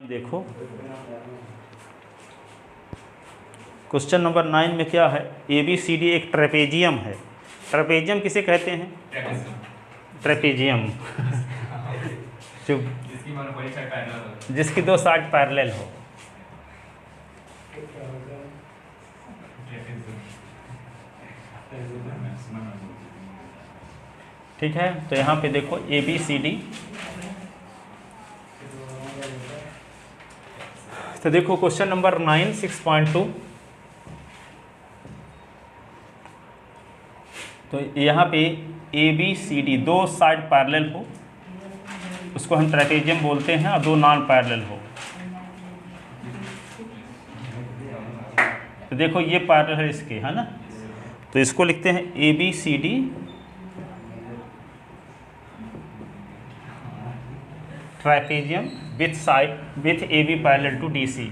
देखो question number 9 में क्या है, ए बी सी डी एक ट्रेपेजियम है। ट्रेपेजियम किसे कहते हैं? ट्रेपेजियम जिसकी दो साइड पैरेलल हो। ठीक है, तो यहाँ पे देखो ए बी सी डी। तो देखो क्वेश्चन नंबर 9 6.2। तो यहाँ पे ए बी सी डी दो साइड पैरेलल हो, उसको हम ट्रेपेजियम बोलते हैं, और दो नॉन पैरेलल हो। तो देखो ये पैरेलल है इसके, है ना, तो इसको लिखते हैं A B C D trapezium with A B parallel to D C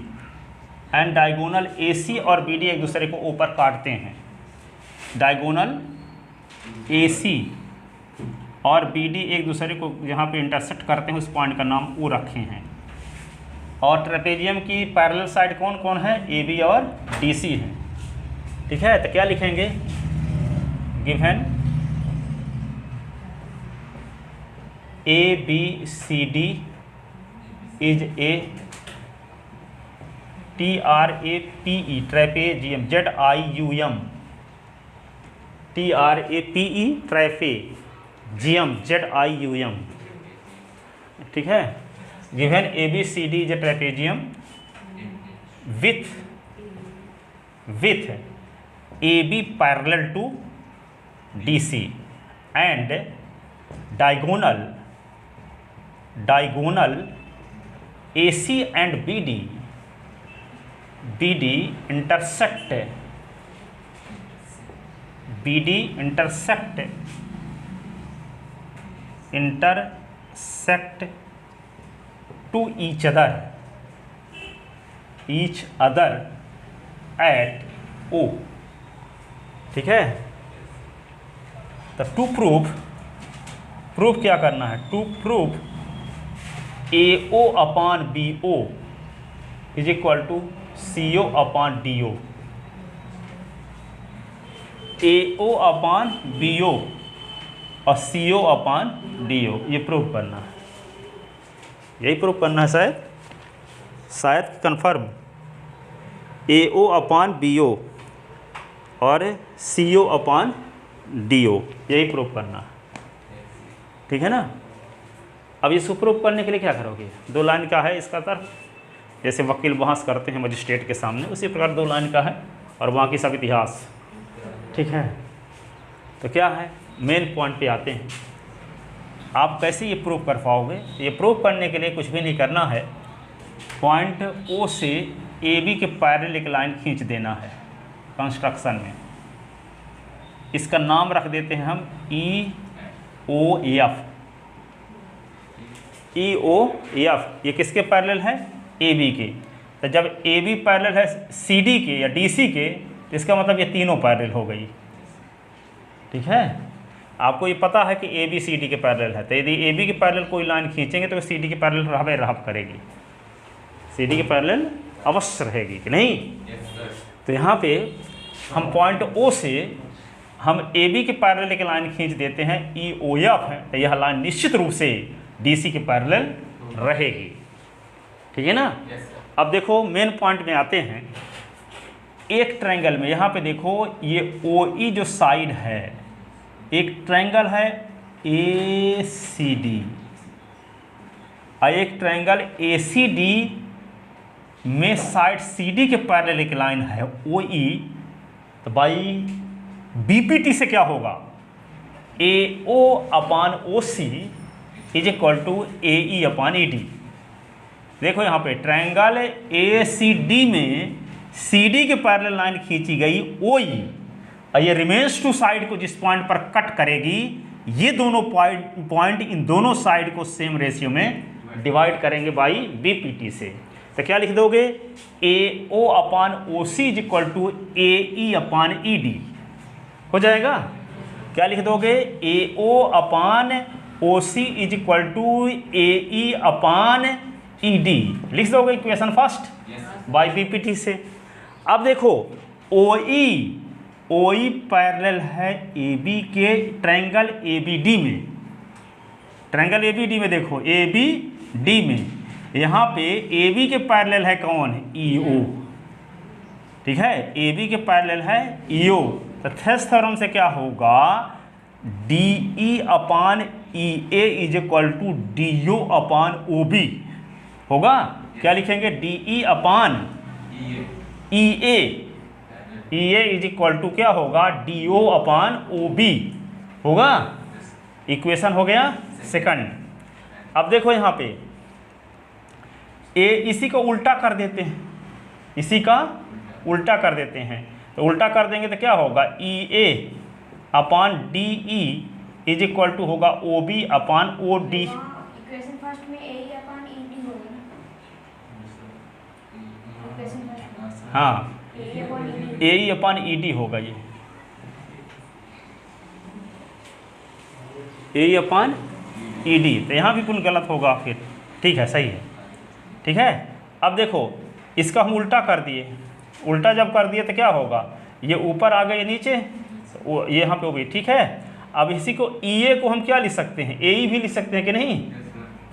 and diagonal A C और बी डी एक दूसरे को ऊपर काटते हैं। डायगोनल ए सी और बी डी एक दूसरे को जहाँ पे इंटरसेक्ट करते हैं उस पॉइंट का नाम ओ रखे हैं। और ट्रेपेजियम की पैरेलल साइड कौन कौन है? ए बी और डी सी है। ठीक है, तो क्या लिखेंगे? Given A B C D is a T R A P E trapezium Z I U M T R A P E trapezium Z I U M. ठीक है, given A B C D is a trapezium with A B parallel to D C and diagonal A C and B D intersect to each other at O. ठीक है, तो to proof क्या करना है? To proof A O upon B O is equal to C O upon D O. A O upon B O और C O upon D ओ, ये proof करना है। यही प्रूफ करना है शायद कंफर्म। ए ओ अपॉन बी ओ और C O upon D ओ, यही प्रूफ करना है। ठीक है ना। अब इसको प्रूफ करने के लिए क्या करोगे? दो लाइन का है इसका तर्क, जैसे वकील बहस करते हैं मजिस्ट्रेट के सामने, उसी प्रकार दो लाइन का है और बाकी सब इतिहास। ठीक है, तो क्या है, मेन पॉइंट पे आते हैं। आप कैसे ये प्रूफ कर पाओगे? ये प्रूफ करने के लिए कुछ भी नहीं करना है, पॉइंट ओ से ए बी के पैरेलल एक लाइन खींच देना है कंस्ट्रक्शन में। इसका नाम रख देते हैं हम ई ओ एफ। ई ओ एफ ये किसके पैरेलल है? ए बी के। तो जब ए बी पैरेलल है सी डी के या डी सी के, तो इसका मतलब ये तीनों पैरेलल हो गई। ठीक है, आपको ये पता है कि ए बी सी डी के पैरेलल है, तो यदि ए बी के पैरेलल कोई लाइन खींचेंगे तो सी डी के पैरेलल रहब करेगी, सी डी के पैरेलल अवश्य रहेगी कि नहीं? तो यहाँ पे हम पॉइंट ओ से हम ए बी के पैरेलल एक लाइन खींच देते हैं, ई ओ एफ है, तो यह लाइन निश्चित रूप से डी सी के पैरेलल रहेगी। ठीक है ना। अब देखो मेन पॉइंट में आते हैं। एक ट्रायंगल में यहाँ पे देखो ये ओ ई जो साइड है, एक ट्रायंगल है ए सी डी और एक ट्रायंगल ए सी डी में साइड सी डी के पैरेलल एक लाइन है ओ ई। तो भाई बी पी टी से क्या होगा? A O upon O C is equal to A E upon E D. देखो यहाँ पे ट्रायंगल ए सी डी में सी डी के पैरेलल लाइन खींची गई ओ ई, और ये रिमेन्स टू साइड को जिस पॉइंट पर कट करेगी, ये दोनों पॉइंट इन दोनों साइड को सेम रेशियो में डिवाइड करेंगे बाई बी पी टी से। तो क्या लिख दोगे? A O upon O C is equal to A E upon E D हो जाएगा। क्या लिख दोगे? A O upon O C is equal to A E upon ED लिख दोगे इक्वेशन फर्स्ट बाई PPT से। अब देखो OE पैरेलल है AB के ट्रायंगल ABD में, ट्रायंगल ABD में देखो ABD में यहाँ पे AB के पैरेलल है कौन, EO, ठीक है, AB के पैरेलल है EO। तो थेस थ्योरम से क्या होगा, DE upon EA is equal to DO upon OB होगा। क्या लिखेंगे, DE upon EA is equal to क्या होगा, DO अपान OB होगा। इक्वेशन हो गया सेकंड। अब देखो यहाँ पे इसी का उल्टा कर देते हैं, इसी का उल्टा कर देते हैं। तो उल्टा कर देंगे तो क्या होगा, EA upon DE is equal to होगा OB upon OD। Equation first में AE अपान ED होगा ना, इक्वेशन फर्स्ट हाँ AE अपान ED होगा, ये AE अपान ED। तो यहाँ भी कुछ गलत होगा फिर, ठीक है, सही है, ठीक है। अब देखो इसका हम उल्टा कर दिए, उल्टा जब कर दिए तो क्या होगा, ये ऊपर आ गए नीचे, ये यहाँ पे वो भी ठीक है। अब इसी को EA को हम क्या लिख सकते हैं, AE भी लिख सकते हैं कि नहीं,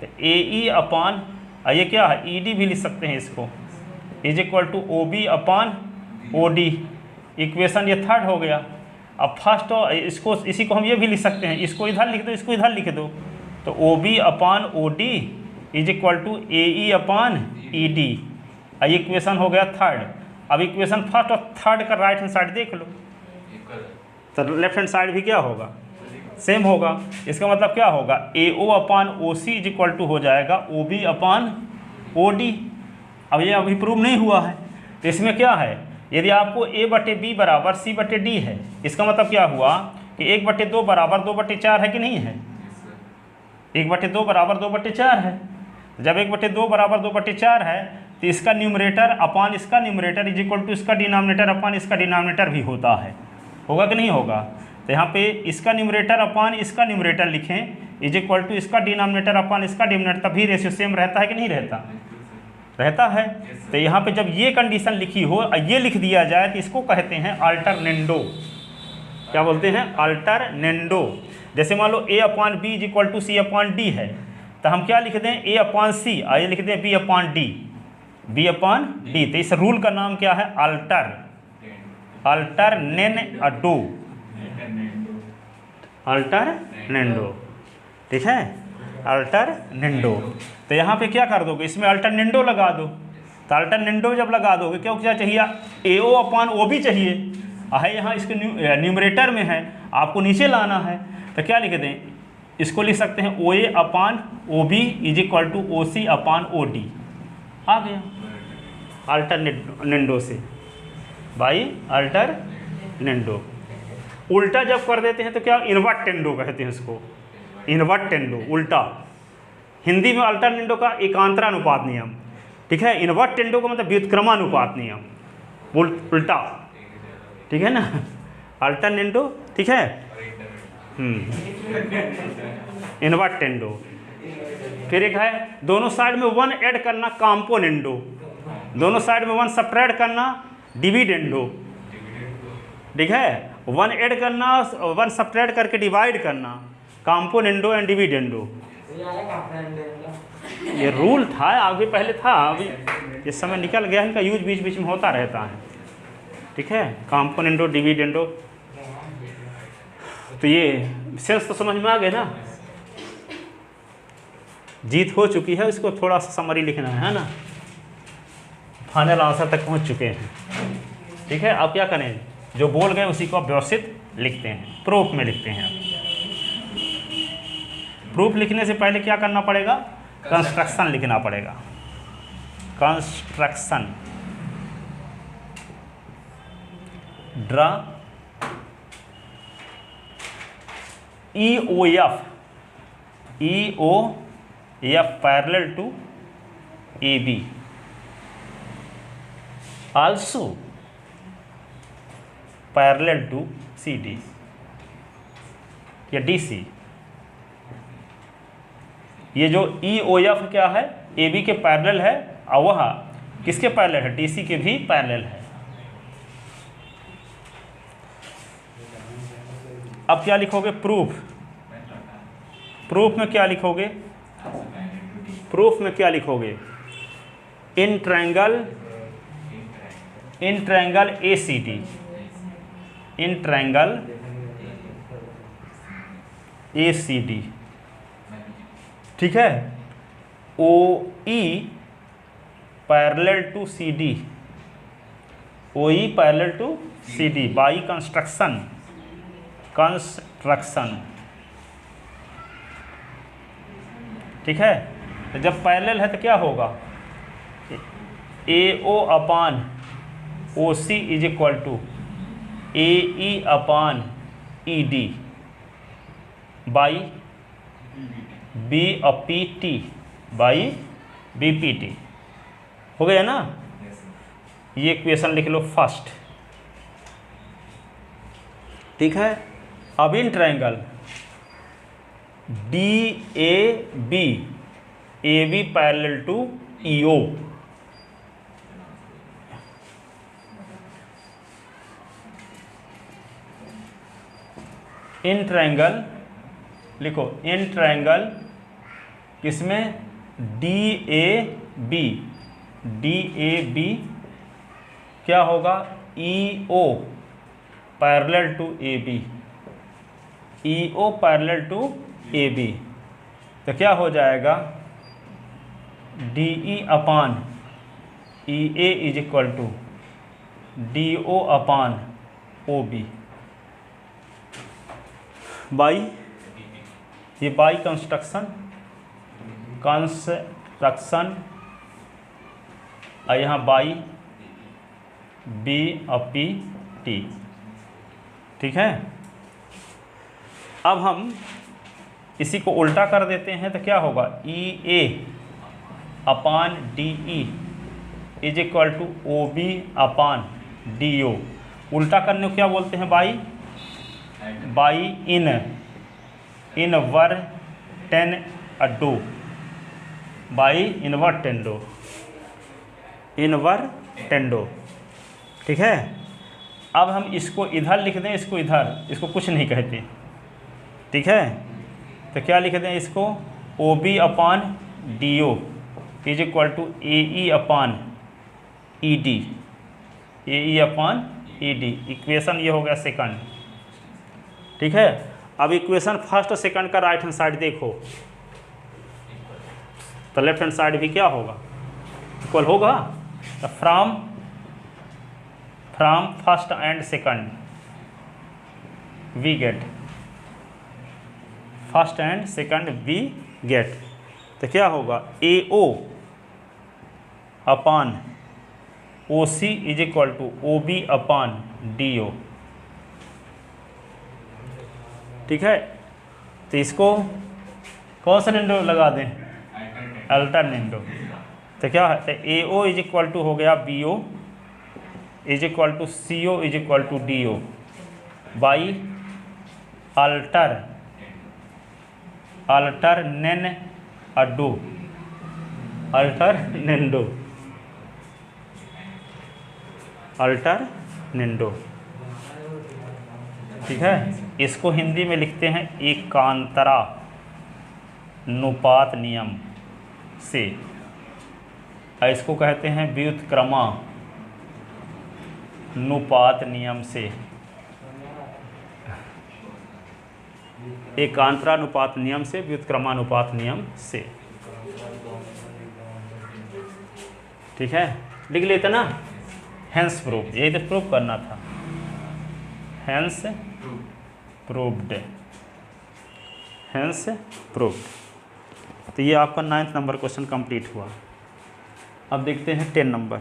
तो AE अपान ये क्या है ED भी लिख सकते हैं इसको, is equal to OB upon OD। Equation ये थर्ड हो गया। अब फर्स्ट इसको इसी को हम ये भी लिख सकते हैं, इसको इधर लिख दो, इसको इधर लिख दो, तो OB upon OD is equal to AE upon ED। ये इक्वेशन हो गया थर्ड। अब इक्वेशन फर्स्ट और थर्ड का राइट हैंड साइड देख लो, तो लेफ्ट हैंड साइड भी क्या होगा, सेम होगा। इसका मतलब क्या होगा, AO upon OC is equal to हो जाएगा OB अपान OD। अब ये अभी प्रूव नहीं हुआ है, तो इसमें क्या है, यदि आपको A/B बराबर C/D है, इसका मतलब क्या हुआ कि 1/2 बराबर 2/4 है कि नहीं है, 1/2 बराबर 2/4 है। जब 1/2 बराबर 2/4 है तो इसका न्यूमरेटर अपान इसका न्यूमरेटर इज इक्वल टू इसका डिनोमिनेटर अपान इसका डिनोमिनेटर भी होता है, होगा कि नहीं होगा। तो यहाँ पे इसका न्यूमरेटर अपान इसका न्यूमरेटर लिखें इज इक्वल टू इसका डिनोमिनेटर अपान इसका डिनोमिनेटर, तभी रेशियो सेम रहता है कि नहीं रहता, रहता है। तो यहाँ पे जब ये कंडीशन लिखी हो, ये लिख दिया जाए, तो इसको कहते हैं अल्टरनेंडो। क्या बोलते हैं, अल्टरनेंडो। जैसे मान लो A upon B is equal to C upon D है, तो हम क्या लिख दें, A अपान C, आइए लिख दें B अपान D, B अपान D। तो इस रूल का नाम क्या है, अल्टरनेंडो, अल्टरनेंडो, ठीक है, अल्टरनेंडो। तो यहाँ पे क्या कर दोगे, इसमें अल्टरनेंडो लगा दो। तो अल्टरनेंडो जब लगा दोगे, क्यों क्या चाहिए, AO अपान OB चाहिए, है यहाँ इसके न्यूमरेटर में है, आपको नीचे लाना है। तो क्या लिख दें, इसको लिख सकते हैं OA upon OB is equal to OC upon OD, आ गया अल्टरनेंडो से, बाई अल्टरनेंडो। उल्टा जब कर देते हैं तो क्या, इन्वर्टेंडो कहते हैं इसको, इन्वर्टेंडो उल्टा। हिंदी में अल्टरनेंडो का एकांतरानुपात नियम, ठीक है, इन्वर्टेंडो का मतलब व्युत्क्रमानुपात नियम, उल्टा, ठीक है ना, अल्टरनेंडो, ठीक है, इन्वर्टेंडो। फिर एक है दोनों साइड में 1 ऐड करना, कॉम्पोनेंडो। दोनों साइड में 1 सब्ट्रैक्ट करना, डिविडेंडो, ठीक है, 1 ऐड करना, 1 सब्ट्रैक्ट करके डिवाइड करना, कॉम्पोनेंडो एंड डिविडेंडो। ये रूल था, आगे पहले था, अभी इस समय निकल गया, इनका यूज बीच बीच में होता रहता है, ठीक है, कॉम्पोनेंडो डिविडेंडो। तो ये सेंस तो समझ में आ गए ना, जीत हो चुकी है, इसको थोड़ा सा समरी लिखना है ना, फाइनल आंसर तक पहुंच चुके हैं, ठीक है। अब क्या करें, जो बोल गए उसी को आप व्यवस्थित लिखते हैं, प्रूफ में लिखते हैं। प्रूफ लिखने से पहले क्या करना पड़ेगा, कंस्ट्रक्शन लिखना पड़ेगा, construction. Draw EOF parallel to AB, also parallel to CD या DC। ये जो ई ओ एफ क्या है, ए बी के पैरेलल है, और वह किसके पैरेलल है, डी सी के भी पैरेलल है। अब क्या लिखोगे, प्रूफ। प्रूफ में क्या लिखोगे, प्रूफ में क्या लिखोगे, in triangle A C D, in triangle A C D, ठीक है, O E parallel to C D, O E parallel to C D by construction, ठीक है। तो जब पैरेलल है तो क्या होगा, A O upon O C is equal to A E upon E D by B P T by B P T, हो गया ना। ये इक्वेशन लिख लो फर्स्ट, ठीक है। अब in triangle D A B parallel to E O, in triangle लिखो, in triangle किसमें, डी ए बी क्या होगा, E O parallel to A B, E O parallel to A B, तो क्या हो जाएगा, D E upon E A is equal to D O upon O B by, ये by construction और यहाँ by B अपी टी, ठीक है। अब हम इसी को उल्टा कर देते हैं तो क्या होगा, E A upon D E is equal to O B upon D O. उल्टा करने को क्या बोलते हैं, by invertendo, by invertendo, ठीक है। अब हम इसको इधर लिख दें, इसको इधर, इसको कुछ नहीं कहते, ठीक है। तो क्या लिख दें इसको, O B upon D O is equal to A E upon E D, A E upon E D. Equation ये हो गया सेकंड, ठीक है। अब इक्वेशन फर्स्ट और सेकंड का राइट हैंड साइड देखो, तो लेफ्ट हैंड साइड भी क्या होगा, इक्वल होगा। तो from first and second we get, first and second we get, तो क्या होगा, A O upon O C is equal to O B upon D O, ठीक है। तो इसको कौन सा निंडो लगा दें, अल्टरनेंडो। तो क्या है, तो A O is equal to हो गया B O is equal to C O is equal to D O by alternendo, ठीक है। इसको हिंदी में लिखते हैं एकांतरा अनुपात नियम से, और इसको कहते हैं व्युत्क्रमानुपात नियम से, एकांतरानुपात नियम से, व्युत्क्रमानुपात नियम से, ठीक है। लिख लेते ना, हेंस प्रूफ, यही तो प्रूफ करना था, हेंस प्रूव्ड, हेंस प्रूव्ड। तो ये आपका 9th नंबर क्वेश्चन कंप्लीट हुआ। अब देखते हैं 10 नंबर।